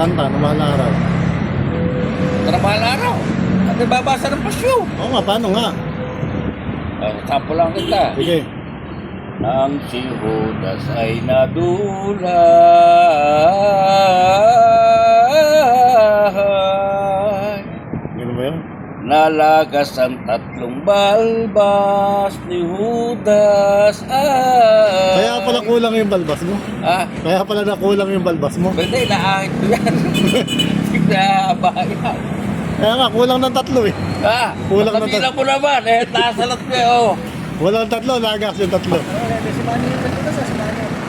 Kanta, ng mahal na araw. Trabaho na araw. At nababasa ng pasyo. Oo nga, paano nga? Tapo lang kita. Sige. Nang si Judas ay nadulay, Ganun ba yun? nalagas ang tatlong balbas ni Judas ay... Kaya pala kulang yung balbas mo. Ah, Kaya pala nakulang yung balbas mo. pwede, inaahit ko yan. Pinabayan. Kaya nga, kulang ng tatlo eh. Ah, Kulang na kabilang mo naman, taas na lang kayo. Kulang ng tatlo, lagas yung tatlo.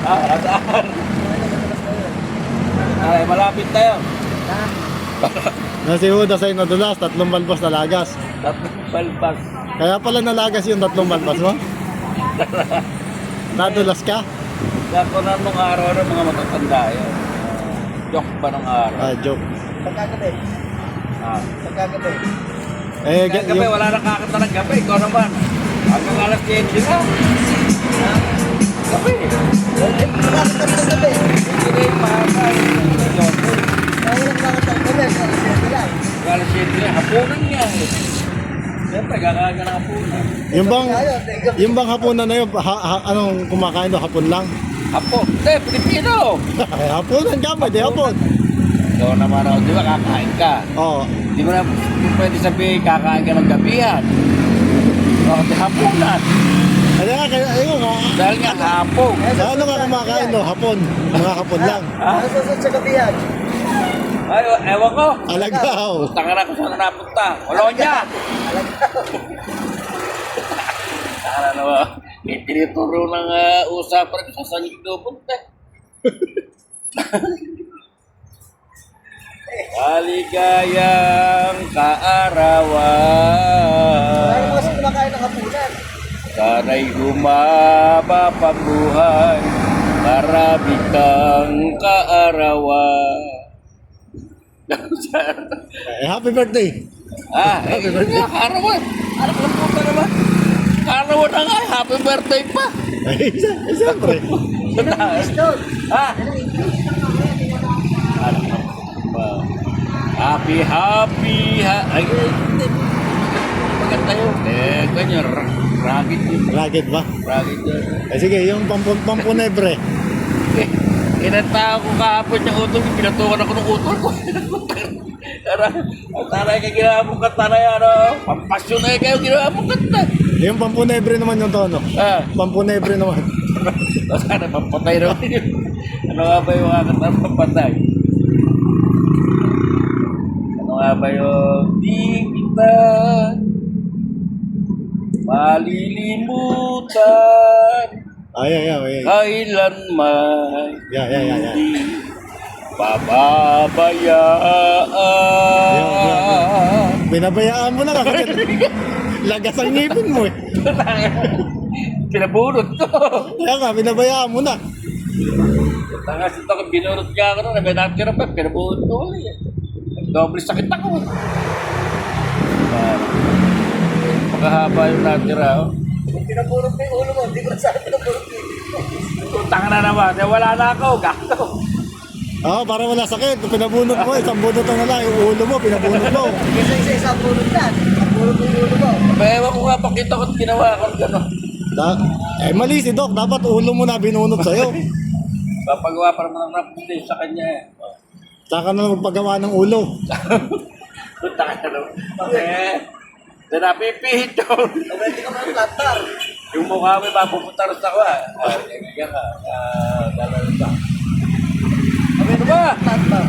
Saan? Ay, malapit tayo. Na si Judas ay nadulas, tatlong balbas na lagas. Tatlong balbas. Kaya pala nalagas yung tatlong balbas mo? Nadulas ka? Ako na nung araw ng mga matatanda yun. Joke pa nung araw. Ah, joke. Pagkagabi. Ah. Pagkagabi. Eh, Gabi, wala nang kakanta ng gabi. Ikaw naman. Hanggang alas 10 na. Gabi. Pagkagabi ng gabi. Hindi na yung mahal. Walang bakit ang gabi. Kasi lang. Alas 7 na. Hapunan niya. Siyempre, kakaga ng hapunan. yung bang hapunan na yun, anong kumakain doon, hapon lang? Hapon. Hindi, Pilipino. Hapunan ka, pwede hapon. Ikaw naman ako, di ba kakain ka? Oo. Di mo na pwede sabihin kakain ka ng gabihan. O, di hapunan. Ayun nga. Dahil nga hapon. Sa ano ka kumakain doon, hapon? Mga hapon lang. Ano susunod sa gabi yan? Ay, ewan ko. Alagaw. Tanga na kung saan napunta. Walonya! Tanga na ba? Itinituro ng usapan ko sa sanyig punta. Maligayang Ano kaarawan. kasi kumakain ng hapunan? Sana'y humaba pa buhay, marami kang kaarawan. Happy birthday. Happy birthday. Kaarawan. Ano ka puta naman? Kaarawan na nga, happy birthday pa. Siyempre. Ano ba? Happy. Ay, hindi. Maganda yun. Ganyan, ragged yun. Ragged ba? Ragged yun. Sige, yung pampunebre. Inanta ko kahapon yung utol, pinatukan ako ng utol ko. Ang tanay ka ginawa mong kanta na yan, pampasyon na kayo ginawa mong kanta. Yung pampunebre naman yung tono. Pampunebre naman. Sana pampatay naman yun. Ano nga ba yung mga kanta ng pampatay? Ano nga ba yung di kita malilimutan Ay. kailanman Yeah. hindi pababayaan. Binabayaan mo na kasi lagas ang ngipin mo eh. Pinabunot ko. Kaya nga, binabayaan mo na. Tangas ito kung binunot ka ako na, may natira pa, pinabunot ko ulit. Doble sakit ako. Pagkahaba yung natira. Kung pinapurot mo yung ulo mo, hindi ko na saan pinapurot mo. Tanga na naman, wala na ako, gato. Oo, para wala sakit. Kung pinabunot mo, isang bunot na lang. Yung ulo mo, pinabunot mo. Isa-isa purot yan. Purot mo yung ulo mo. Ewan ko nga, pakita ko ginawa ko gano'n. Mali si Doc. Dapat ulo mo na binunot sa'yo. Papagawa pa naman ng rapid sa kanya eh. Saka na magpagawa ng ulo. Tanga na naman. Napipihit yun. Pwede ka mga plantar. Yung mukha mo, mapupunta rin ako ah. Kaya ka, dalawa ba? Ano ba? Plantar.